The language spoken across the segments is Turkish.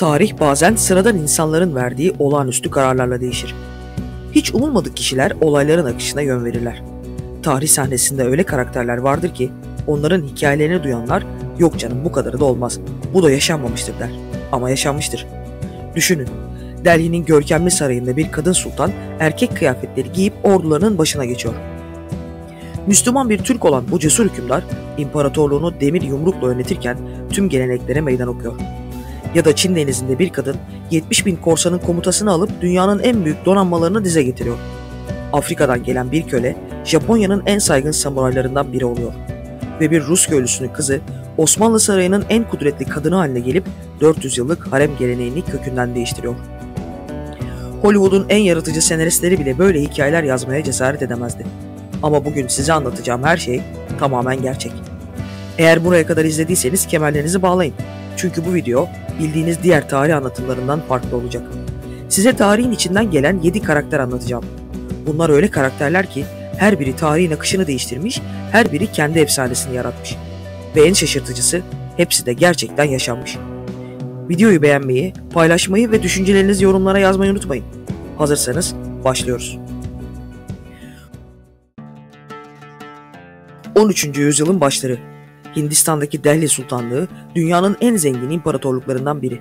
Tarih bazen sıradan insanların verdiği olağanüstü kararlarla değişir. Hiç umulmadık kişiler olayların akışına yön verirler. Tarih sahnesinde öyle karakterler vardır ki onların hikayelerini duyanlar "Yok canım, bu kadarı da olmaz, bu da yaşanmamıştır" der. Ama yaşanmıştır. Düşünün, Delhi'nin görkemli sarayında bir kadın sultan erkek kıyafetleri giyip ordularının başına geçiyor. Müslüman bir Türk olan bu cesur hükümdar imparatorluğunu demir yumrukla yönetirken tüm geleneklere meydan okuyor. Ya da Çin denizinde bir kadın 70.000 korsanın komutasını alıp dünyanın en büyük donanmalarını dize getiriyor. Afrika'dan gelen bir köle Japonya'nın en saygın samuraylarından biri oluyor. Ve bir Rus köylüsünün kızı Osmanlı sarayının en kudretli kadını haline gelip 400 yıllık harem geleneğini kökünden değiştiriyor. Hollywood'un en yaratıcı senaristleri bile böyle hikayeler yazmaya cesaret edemezdi. Ama bugün size anlatacağım her şey tamamen gerçek. Eğer buraya kadar izlediyseniz kemerlerinizi bağlayın. Çünkü bu video bildiğiniz diğer tarih anlatımlarından farklı olacak. Size tarihin içinden gelen 7 karakter anlatacağım. Bunlar öyle karakterler ki her biri tarihin akışını değiştirmiş, her biri kendi efsanesini yaratmış. Ve en şaşırtıcısı, hepsi de gerçekten yaşanmış. Videoyu beğenmeyi, paylaşmayı ve düşüncelerinizi yorumlara yazmayı unutmayın. Hazırsanız başlıyoruz. 13. yüzyılın başları. Hindistan'daki Delhi Sultanlığı dünyanın en zengin imparatorluklarından biri.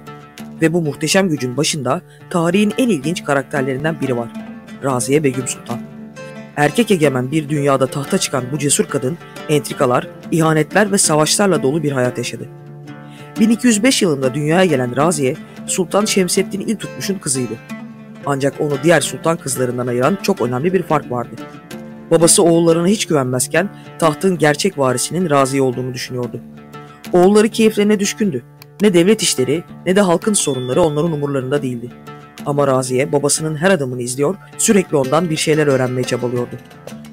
Ve bu muhteşem gücün başında tarihin en ilginç karakterlerinden biri var. Raziye Begüm Sultan. Erkek egemen bir dünyada tahta çıkan bu cesur kadın entrikalar, ihanetler ve savaşlarla dolu bir hayat yaşadı. 1205 yılında dünyaya gelen Raziye, Sultan Şemseddin İltutmuş'un kızıydı. Ancak onu diğer sultan kızlarından ayıran çok önemli bir fark vardı. Babası oğullarına hiç güvenmezken tahtın gerçek varisinin Raziye olduğunu düşünüyordu. Oğulları keyiflerine düşkündü. Ne devlet işleri ne de halkın sorunları onların umurlarında değildi. Ama Raziye babasının her adımını izliyor, sürekli ondan bir şeyler öğrenmeye çabalıyordu.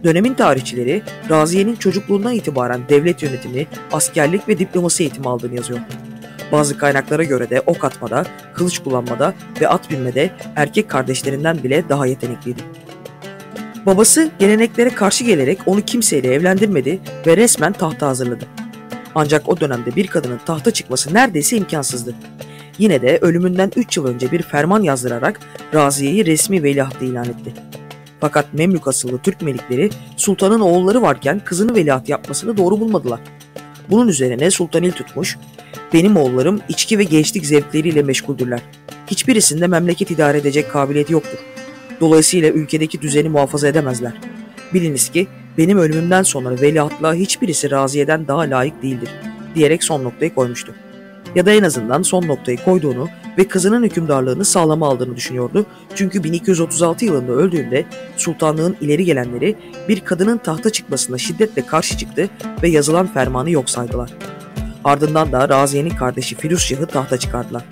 Dönemin tarihçileri Raziye'nin çocukluğundan itibaren devlet yönetimi, askerlik ve diplomasi eğitimi aldığını yazıyor. Bazı kaynaklara göre de ok atmada, kılıç kullanmada ve at binmede erkek kardeşlerinden bile daha yetenekliydi. Babası geleneklere karşı gelerek onu kimseyle evlendirmedi ve resmen tahta hazırladı. Ancak o dönemde bir kadının tahta çıkması neredeyse imkansızdı. Yine de ölümünden 3 yıl önce bir ferman yazdırarak Raziye'yi resmi veliaht ilan etti. Fakat Memlük asıllı Türk melikleri sultanın oğulları varken kızını veliaht yapmasını doğru bulmadılar. Bunun üzerine Sultan İltutmuş, "Benim oğullarım içki ve gençlik zevkleriyle meşguldürler. Hiçbirisinde memleket idare edecek kabiliyeti yoktur. Dolayısıyla ülkedeki düzeni muhafaza edemezler. Biliniz ki benim ölümümden sonra veliahtlığa hiçbirisi Raziye'den daha layık değildir" diyerek son noktayı koymuştu. Ya da en azından son noktayı koyduğunu ve kızının hükümdarlığını sağlama aldığını düşünüyordu. Çünkü 1236 yılında öldüğünde sultanlığın ileri gelenleri bir kadının tahta çıkmasına şiddetle karşı çıktı ve yazılan fermanı yok saydılar. Ardından da Raziye'nin kardeşi Firuzşah'ı tahta çıkardılar.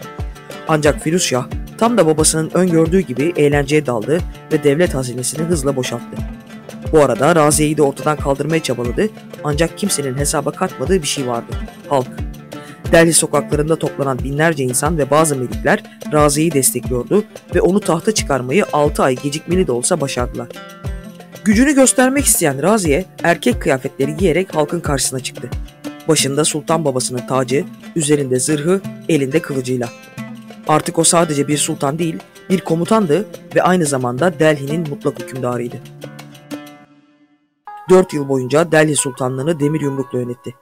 Ancak Firuzşah tam da babasının öngördüğü gibi eğlenceye daldı ve devlet hazinesini hızla boşalttı. Bu arada Raziye'yi de ortadan kaldırmaya çabaladı, ancak kimsenin hesaba katmadığı bir şey vardı: halk. Delhi sokaklarında toplanan binlerce insan ve bazı melikler Raziye'yi destekliyordu ve onu tahta çıkarmayı 6 ay gecikmeli de olsa başardılar. Gücünü göstermek isteyen Raziye erkek kıyafetleri giyerek halkın karşısına çıktı. Başında sultan babasının tacı, üzerinde zırhı, elinde kılıcıyla. Artık o sadece bir sultan değil, bir komutandı ve aynı zamanda Delhi'nin mutlak hükümdarıydı. 4 yıl boyunca Delhi sultanlığını demir yumrukla yönetti.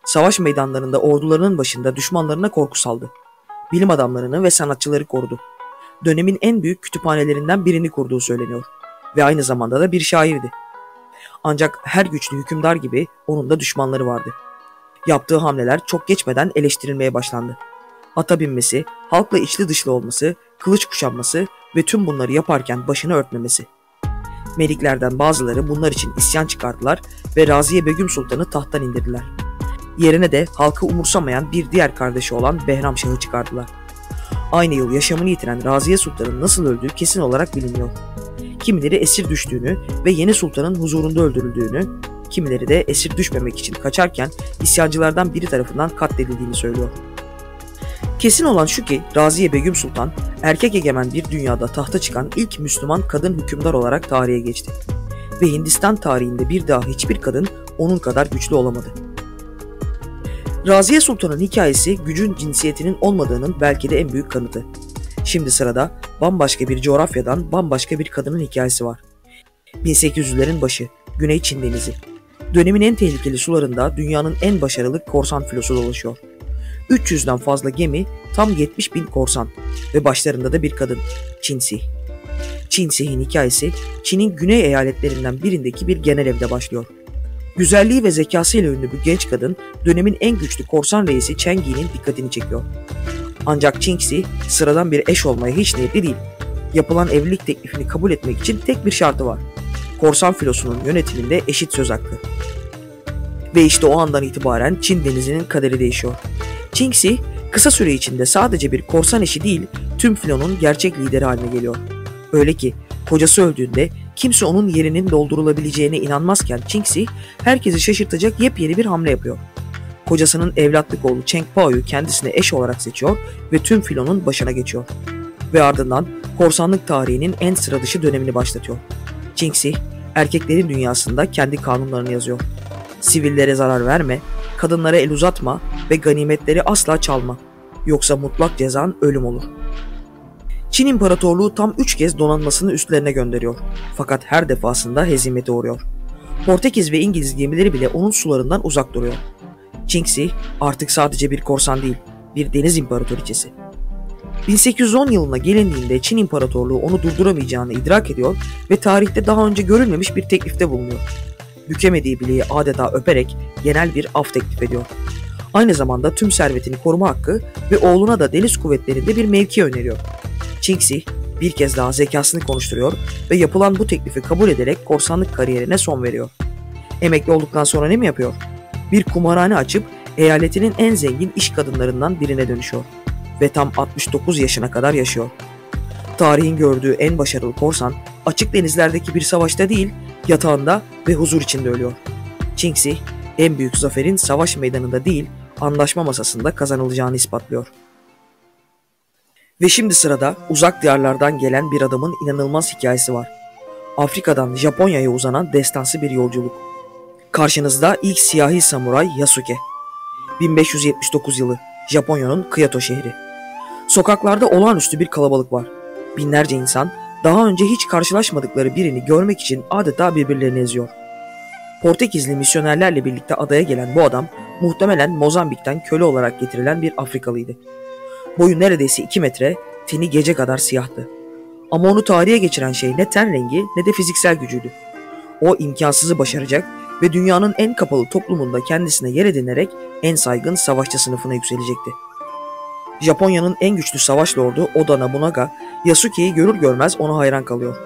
Savaş meydanlarında ordularının başında düşmanlarına korku saldı. Bilim adamlarını ve sanatçıları korudu. Dönemin en büyük kütüphanelerinden birini kurduğu söyleniyor ve aynı zamanda da bir şairdi. Ancak her güçlü hükümdar gibi onun da düşmanları vardı. Yaptığı hamleler çok geçmeden eleştirilmeye başlandı. Ata binmesi, halkla içli dışlı olması, kılıç kuşanması ve tüm bunları yaparken başını örtmemesi. Meliklerden bazıları bunlar için isyan çıkardılar ve Raziye Begüm Sultan'ı tahttan indirdiler. Yerine de halkı umursamayan bir diğer kardeşi olan Behram Şah'ı çıkardılar. Aynı yıl yaşamını yitiren Raziye Sultan'ın nasıl öldüğü kesin olarak bilinmiyor. Kimileri esir düştüğünü ve yeni sultanın huzurunda öldürüldüğünü, kimileri de esir düşmemek için kaçarken isyancılardan biri tarafından katledildiğini söylüyor. Kesin olan şu ki Raziye Begüm Sultan, erkek egemen bir dünyada tahta çıkan ilk Müslüman kadın hükümdar olarak tarihe geçti. Ve Hindistan tarihinde bir daha hiçbir kadın onun kadar güçlü olamadı. Raziye Sultan'ın hikayesi gücün cinsiyetinin olmadığının belki de en büyük kanıtı. Şimdi sırada bambaşka bir coğrafyadan bambaşka bir kadının hikayesi var. 1800'lerin başı, Güney Çin Denizi. Dönemin en tehlikeli sularında dünyanın en başarılı korsan filosu dolaşıyor. 300'den fazla gemi, tam 70.000 korsan ve başlarında da bir kadın, Qin Shi. Qin Shi'nin hikayesi Çin'in güney eyaletlerinden birindeki bir genelevde başlıyor. Güzelliği ve zekasıyla ünlü bu genç kadın dönemin en güçlü korsan reisi Cheng Yi'nin dikkatini çekiyor. Ancak Qin Shi sıradan bir eş olmaya hiç niyetli değil. Yapılan evlilik teklifini kabul etmek için tek bir şartı var. Korsan filosunun yönetiminde eşit söz hakkı. Ve işte o andan itibaren Çin denizinin kaderi değişiyor. Qin Shi kısa süre içinde sadece bir korsan eşi değil, tüm filonun gerçek lideri haline geliyor. Öyle ki kocası öldüğünde kimse onun yerinin doldurulabileceğine inanmazken Qin Shi herkesi şaşırtacak yepyeni bir hamle yapıyor. Kocasının evlatlık oğlu Cheng Pao'yu kendisine eş olarak seçiyor ve tüm filonun başına geçiyor. Ve ardından korsanlık tarihinin en sıra dışı dönemini başlatıyor. Qin Shi erkeklerin dünyasında kendi kanunlarını yazıyor. Sivillere zarar verme, kadınlara el uzatma ve ganimetleri asla çalma. Yoksa mutlak cezan ölüm olur. Çin İmparatorluğu tam 3 kez donanmasını üstlerine gönderiyor. Fakat her defasında hezimete uğruyor. Portekiz ve İngiliz gemileri bile onun sularından uzak duruyor. Qin Shi artık sadece bir korsan değil, bir deniz imparatoriçesi. 1810 yılına gelindiğinde Çin İmparatorluğu onu durduramayacağını idrak ediyor ve tarihte daha önce görülmemiş bir teklifte bulunuyor. Bükemediği bileği adeta öperek genel bir af teklif ediyor. Aynı zamanda tüm servetini koruma hakkı ve oğluna da deniz kuvvetlerinde bir mevki öneriyor. Qin Shi bir kez daha zekasını konuşturuyor ve yapılan bu teklifi kabul ederek korsanlık kariyerine son veriyor. Emekli olduktan sonra ne mi yapıyor? Bir kumarhane açıp eyaletinin en zengin iş kadınlarından birine dönüşüyor ve tam 69 yaşına kadar yaşıyor. Tarihin gördüğü en başarılı korsan açık denizlerdeki bir savaşta değil, yatağında ve huzur içinde ölüyor. Qin Shi en büyük zaferin savaş meydanında değil, anlaşma masasında kazanılacağını ispatlıyor. Ve şimdi sırada uzak diyarlardan gelen bir adamın inanılmaz hikayesi var. Afrika'dan Japonya'ya uzanan destansı bir yolculuk. Karşınızda ilk siyahi samuray Yasuke. 1579 yılı, Japonya'nın Kyoto şehri. Sokaklarda olağanüstü bir kalabalık var. Binlerce insan daha önce hiç karşılaşmadıkları birini görmek için adeta birbirlerini eziyor. Portekizli misyonerlerle birlikte adaya gelen bu adam muhtemelen Mozambik'ten köle olarak getirilen bir Afrikalıydı. Boyu neredeyse 2 metre, teni gece kadar siyahtı. Ama onu tarihe geçiren şey ne ten rengi ne de fiziksel gücüydü. O imkansızı başaracak ve dünyanın en kapalı toplumunda kendisine yer edinerek en saygın savaşçı sınıfına yükselecekti. Japonya'nın en güçlü savaş lordu Oda Nobunaga, Yasuke'yi görür görmez ona hayran kalıyor.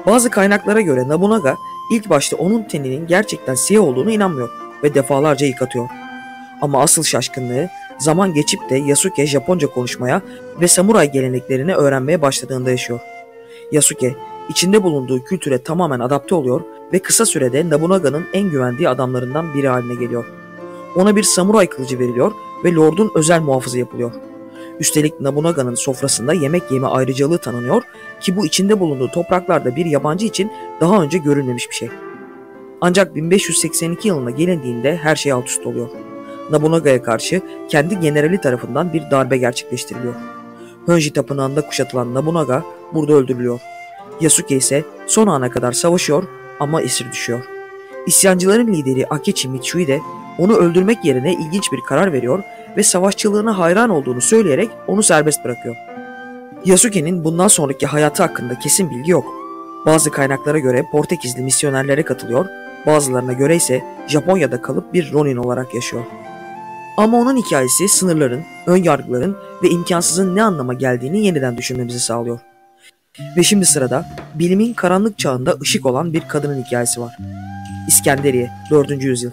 Bazı kaynaklara göre Nobunaga ilk başta onun teninin gerçekten siyah olduğunu inanmıyor ve defalarca yıkatıyor. Ama asıl şaşkınlığı zaman geçip de Yasuke Japonca konuşmaya ve samuray geleneklerini öğrenmeye başladığında yaşıyor. Yasuke içinde bulunduğu kültüre tamamen adapte oluyor ve kısa sürede Nobunaga'nın en güvendiği adamlarından biri haline geliyor. Ona bir samuray kılıcı veriliyor ve lordun özel muhafızı yapılıyor. Üstelik Nobunaga'nın sofrasında yemek yeme ayrıcalığı tanınıyor ki bu içinde bulunduğu topraklarda bir yabancı için daha önce görülmemiş bir şey. Ancak 1582 yılına gelindiğinde her şey alt üst oluyor. Nobunaga'ya karşı kendi generali tarafından bir darbe gerçekleştiriliyor. Honji tapınağında kuşatılan Nobunaga burada öldürülüyor. Yasuke ise son ana kadar savaşıyor ama esir düşüyor. İsyancıların lideri Akechi Mitsui de onu öldürmek yerine ilginç bir karar veriyor ve savaşçılığına hayran olduğunu söyleyerek onu serbest bırakıyor. Yasuke'nin bundan sonraki hayatı hakkında kesin bilgi yok. Bazı kaynaklara göre Portekizli misyonerlere katılıyor, bazılarına göre ise Japonya'da kalıp bir Ronin olarak yaşıyor. Ama onun hikayesi sınırların, önyargıların ve imkansızın ne anlama geldiğini yeniden düşünmemizi sağlıyor. Ve şimdi sırada bilimin karanlık çağında ışık olan bir kadının hikayesi var. İskenderiye, 4. yüzyıl.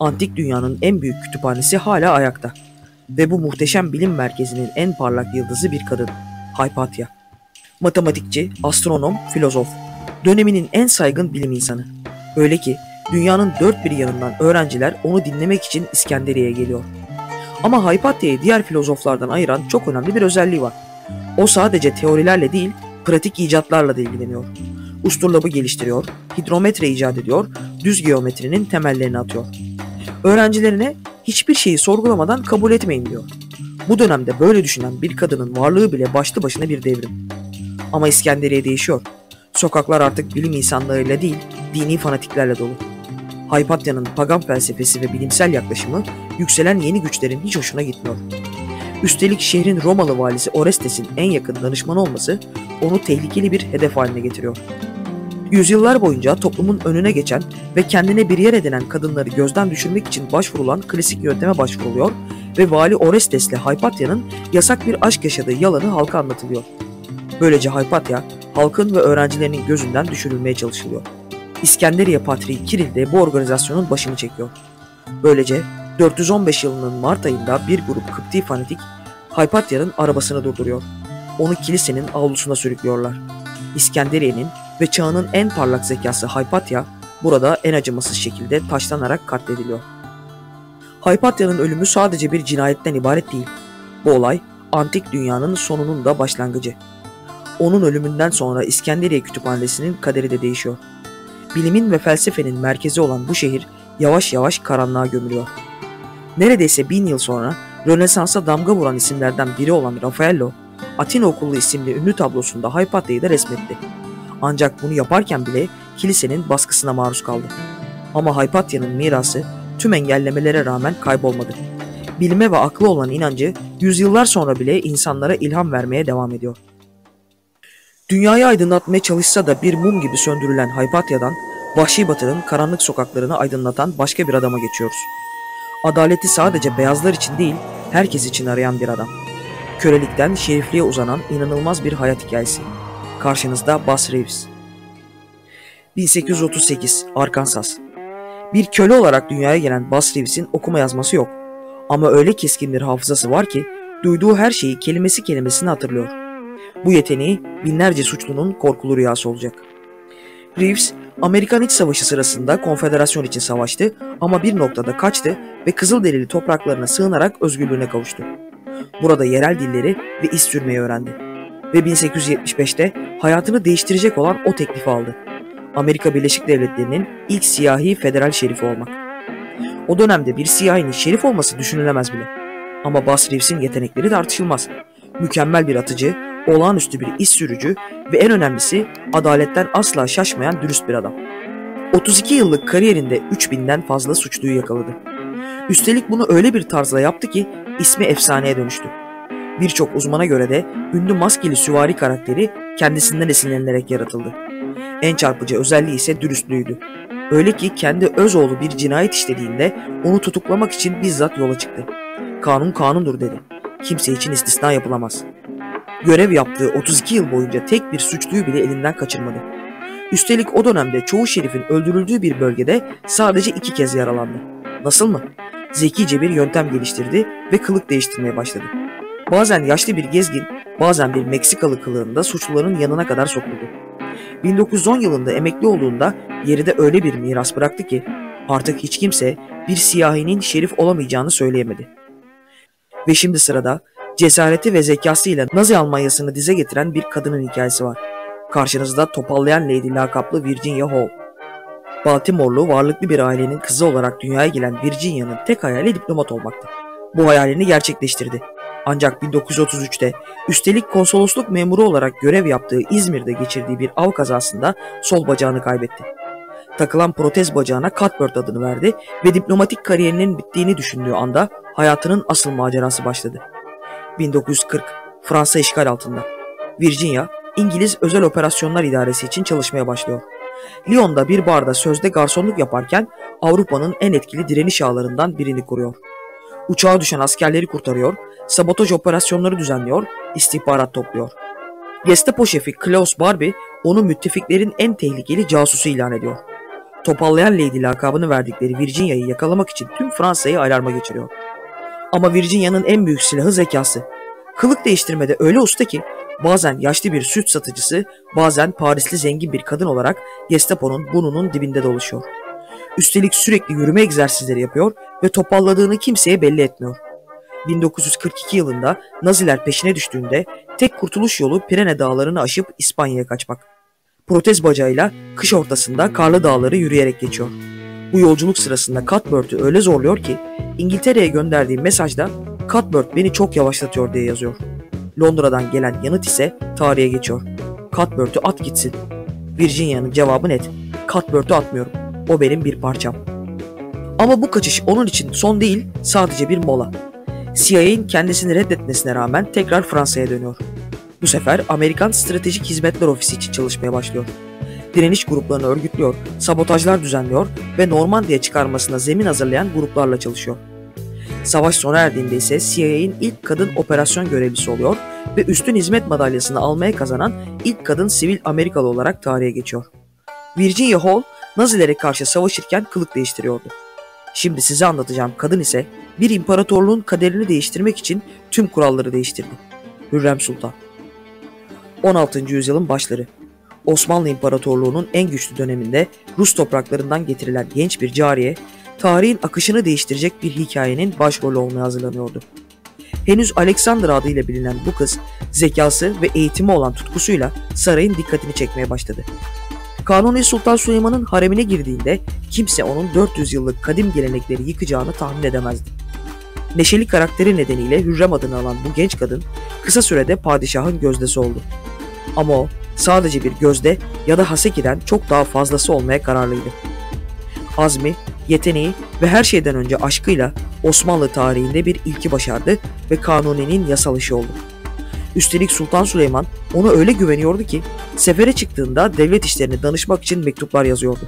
Antik dünyanın en büyük kütüphanesi hala ayakta. Ve bu muhteşem bilim merkezinin en parlak yıldızı bir kadın, Hypatia. Matematikçi, astronom, filozof. Döneminin en saygın bilim insanı. Öyle ki dünyanın dört bir yanından öğrenciler onu dinlemek için İskenderiye'ye geliyor. Ama Hypatia'yı diğer filozoflardan ayıran çok önemli bir özelliği var. O sadece teorilerle değil, pratik icatlarla da ilgileniyor. Usturlabı geliştiriyor, hidrometre icat ediyor, düz geometrinin temellerini atıyor. Öğrencilerine hiçbir şeyi sorgulamadan kabul etmeyin diyor. Bu dönemde böyle düşünen bir kadının varlığı bile başlı başına bir devrim. Ama İskenderiye değişiyor. Sokaklar artık bilim insanlarıyla değil, dini fanatiklerle dolu. Haypatya'nın pagan felsefesi ve bilimsel yaklaşımı yükselen yeni güçlerin hiç hoşuna gitmiyor. Üstelik şehrin Romalı valisi Orestes'in en yakın danışmanı olması onu tehlikeli bir hedef haline getiriyor. Yüzyıllar boyunca toplumun önüne geçen ve kendine bir yer edinen kadınları gözden düşürmek için başvurulan klasik yönteme başvuruluyor ve vali Orestes'le Haypatya'nın yasak bir aşk yaşadığı yalanı halka anlatılıyor. Böylece Haypatya, halkın ve öğrencilerinin gözünden düşürülmeye çalışılıyor. İskenderiye Patriği Kiril de bu organizasyonun başını çekiyor. Böylece 415 yılının Mart ayında bir grup Kıpti fanatik Haypatya'nın arabasını durduruyor. Onu kilisenin avlusuna sürüklüyorlar. İskenderiye'nin ve çağının en parlak zekası Haypatya burada en acımasız şekilde taşlanarak katlediliyor. Haypatya'nın ölümü sadece bir cinayetten ibaret değil. Bu olay antik dünyanın sonunun da başlangıcı. Onun ölümünden sonra İskenderiye Kütüphanesi'nin kaderi de değişiyor. Bilimin ve felsefenin merkezi olan bu şehir yavaş yavaş karanlığa gömülüyor. Neredeyse 1000 yıl sonra Rönesans'a damga vuran isimlerden biri olan Raffaello, Atina Okulu isimli ünlü tablosunda Haypatya'yı da resmetti. Ancak bunu yaparken bile kilisenin baskısına maruz kaldı. Ama Haypatya'nın mirası tüm engellemelere rağmen kaybolmadı. Bilime ve akla olan inancı yüzyıllar sonra bile insanlara ilham vermeye devam ediyor. Dünyayı aydınlatmaya çalışsa da bir mum gibi söndürülen Haypatya'dan Vahşi Batı'nın karanlık sokaklarını aydınlatan başka bir adama geçiyoruz. Adaleti sadece beyazlar için değil, herkes için arayan bir adam. Kölelikten şerifliğe uzanan inanılmaz bir hayat hikayesi. Karşınızda Buzz Reeves. 1838, Arkansas. Bir köle olarak dünyaya gelen Buzz Reeves'in okuma yazması yok. Ama öyle keskin bir hafızası var ki duyduğu her şeyi kelimesi kelimesine hatırlıyor. Bu yeteneği binlerce suçlunun korkulu rüyası olacak. Reeves, Amerikan İç Savaşı sırasında Konfederasyon için savaştı ama bir noktada kaçtı ve Kızılderili topraklarına sığınarak özgürlüğüne kavuştu. Burada yerel dilleri ve iz sürmeyi öğrendi. Ve 1875'te hayatını değiştirecek olan o teklifi aldı. Amerika Birleşik Devletleri'nin ilk siyahi federal şerifi olmak. O dönemde bir siyahinin şerif olması düşünülemez bile. Ama Buzz Reeves'in yetenekleri tartışılmaz. Mükemmel bir atıcı, olağanüstü bir iz sürücü ve en önemlisi adaletten asla şaşmayan dürüst bir adam. 32 yıllık kariyerinde 3000'den fazla suçluyu yakaladı. Üstelik bunu öyle bir tarzla yaptı ki ismi efsaneye dönüştü. Birçok uzmana göre de ünlü maskeli süvari karakteri kendisinden esinlenilerek yaratıldı. En çarpıcı özelliği ise dürüstlüğüydü. Öyle ki kendi öz oğlu bir cinayet işlediğinde onu tutuklamak için bizzat yola çıktı. Kanun kanundur dedi. Kimse için istisna yapılamaz. Görev yaptığı 32 yıl boyunca tek bir suçluyu bile elinden kaçırmadı. Üstelik o dönemde çoğu şerifin öldürüldüğü bir bölgede sadece 2 kez yaralandı. Nasıl mı? Zekice bir yöntem geliştirdi ve kılık değiştirmeye başladı. Bazen yaşlı bir gezgin, bazen bir Meksikalı kılığında suçluların yanına kadar sokuldu. 1910 yılında emekli olduğunda geride öyle bir miras bıraktı ki artık hiç kimse bir siyahinin şerif olamayacağını söyleyemedi. Ve şimdi sırada cesareti ve zekasıyla Nazi Almanyası'nı dize getiren bir kadının hikayesi var. Karşınızda topallayan Lady lakaplı Virginia Hall. Baltimore'lu varlıklı bir ailenin kızı olarak dünyaya gelen Virginia'nın tek hayali diplomat olmaktı. Bu hayalini gerçekleştirdi. Ancak 1933'te üstelik konsolosluk memuru olarak görev yaptığı İzmir'de geçirdiği bir av kazasında sol bacağını kaybetti. Takılan protez bacağına Cuthbert adını verdi ve diplomatik kariyerinin bittiğini düşündüğü anda hayatının asıl macerası başladı. 1940, Fransa işgal altında. Virginia, İngiliz Özel Operasyonlar İdaresi için çalışmaya başlıyor. Lyon'da bir barda sözde garsonluk yaparken Avrupa'nın en etkili direniş ağlarından birini kuruyor. Uçağa düşen askerleri kurtarıyor, sabotaj operasyonları düzenliyor, istihbarat topluyor. Gestapo şefi Klaus Barbie onu müttefiklerin en tehlikeli casusu ilan ediyor. Topallayan Lady lakabını verdikleri Virginia'yı yakalamak için tüm Fransa'yı alarma geçiriyor. Ama Virginia'nın en büyük silahı zekası. Kılık değiştirmede öyle usta ki bazen yaşlı bir süt satıcısı, bazen Parisli zengin bir kadın olarak Gestapo'nun burnunun dibinde dolaşıyor. Üstelik sürekli yürüme egzersizleri yapıyor ve topalladığını kimseye belli etmiyor. 1942 yılında Naziler peşine düştüğünde tek kurtuluş yolu Pirene dağlarını aşıp İspanya'ya kaçmak. Protez bacağıyla kış ortasında karlı dağları yürüyerek geçiyor. Bu yolculuk sırasında Cuthbert'ü öyle zorluyor ki İngiltere'ye gönderdiği mesajda "Cuthbert beni çok yavaşlatıyor" diye yazıyor. Londra'dan gelen yanıt ise tarihe geçiyor. "Cuthbert'ü at gitsin." Virginia'nın cevabı net: "Cuthbert'ü atmıyorum. O benim bir parçam." Ama bu kaçış onun için son değil, sadece bir mola. CIA'nin kendisini reddetmesine rağmen tekrar Fransa'ya dönüyor. Bu sefer Amerikan Stratejik Hizmetler Ofisi için çalışmaya başlıyor. Direniş gruplarını örgütlüyor, sabotajlar düzenliyor ve Normandiya çıkarmasına zemin hazırlayan gruplarla çalışıyor. Savaş sona erdiğinde ise CIA'nin ilk kadın operasyon görevlisi oluyor ve üstün hizmet madalyasını almaya kazanan ilk kadın sivil Amerikalı olarak tarihe geçiyor. Virginia Hall, Nazilere karşı savaşırken kılık değiştiriyordu. Şimdi size anlatacağım kadın ise bir imparatorluğun kaderini değiştirmek için tüm kuralları değiştirdi. Hürrem Sultan. 16. yüzyılın başları. Osmanlı İmparatorluğu'nun en güçlü döneminde Rus topraklarından getirilen genç bir cariye, tarihin akışını değiştirecek bir hikayenin başrolü olmaya hazırlanıyordu. Henüz Alexandra adıyla bilinen bu kız, zekası ve eğitimi olan tutkusuyla sarayın dikkatini çekmeye başladı. Kanuni Sultan Süleyman'ın haremine girdiğinde kimse onun 400 yıllık kadim gelenekleri yıkacağını tahmin edemezdi. Neşeli karakteri nedeniyle Hürrem adını alan bu genç kadın kısa sürede padişahın gözdesi oldu. Ama o sadece bir gözde ya da hasekiden çok daha fazlası olmaya kararlıydı. Azmi, yeteneği ve her şeyden önce aşkıyla Osmanlı tarihinde bir ilki başardı ve Kanuni'nin yasal işi oldu. Üstelik Sultan Süleyman ona öyle güveniyordu ki sefere çıktığında devlet işlerini danışmak için mektuplar yazıyordu.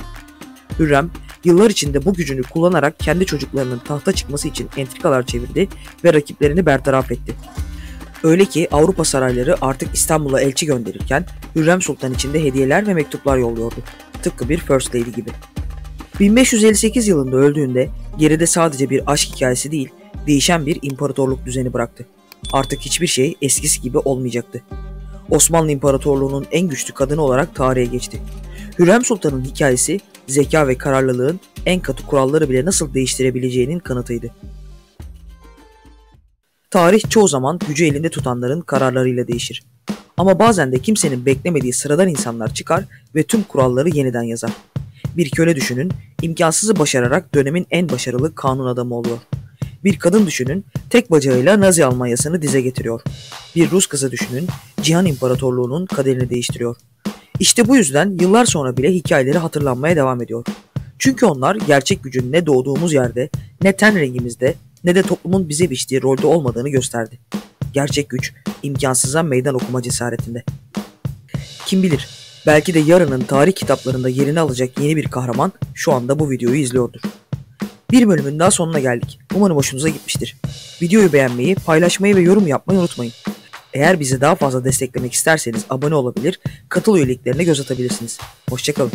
Hürrem yıllar içinde bu gücünü kullanarak kendi çocuklarının tahta çıkması için entrikalar çevirdi ve rakiplerini bertaraf etti. Öyle ki Avrupa sarayları artık İstanbul'a elçi gönderirken Hürrem Sultan için de hediyeler ve mektuplar yolluyordu. Tıpkı bir First Lady gibi. 1558 yılında öldüğünde geride sadece bir aşk hikayesi değil, değişen bir imparatorluk düzeni bıraktı. Artık hiçbir şey eskisi gibi olmayacaktı. Osmanlı İmparatorluğu'nun en güçlü kadını olarak tarihe geçti. Hürrem Sultan'ın hikayesi, zeka ve kararlılığın en katı kuralları bile nasıl değiştirebileceğinin kanıtıydı. Tarih çoğu zaman gücü elinde tutanların kararlarıyla değişir. Ama bazen de kimsenin beklemediği sıradan insanlar çıkar ve tüm kuralları yeniden yazar. Bir köle düşünün, imkansızı başararak dönemin en başarılı kanun adamı oluyor. Bir kadın düşünün, tek bacağıyla Nazi Almanyası'nı dize getiriyor. Bir Rus kızı düşünün, Cihan İmparatorluğu'nun kaderini değiştiriyor. İşte bu yüzden yıllar sonra bile hikayeleri hatırlanmaya devam ediyor. Çünkü onlar gerçek gücün ne doğduğumuz yerde, ne ten rengimizde, ne de toplumun bize biçtiği rolde olmadığını gösterdi. Gerçek güç, imkansıza meydan okuma cesaretinde. Kim bilir, belki de yarının tarih kitaplarında yerini alacak yeni bir kahraman şu anda bu videoyu izliyordur. Bir bölümün daha sonuna geldik. Umarım hoşunuza gitmiştir. Videoyu beğenmeyi, paylaşmayı ve yorum yapmayı unutmayın. Eğer bizi daha fazla desteklemek isterseniz abone olabilir, katıl üyeliklerine göz atabilirsiniz. Hoşça kalın.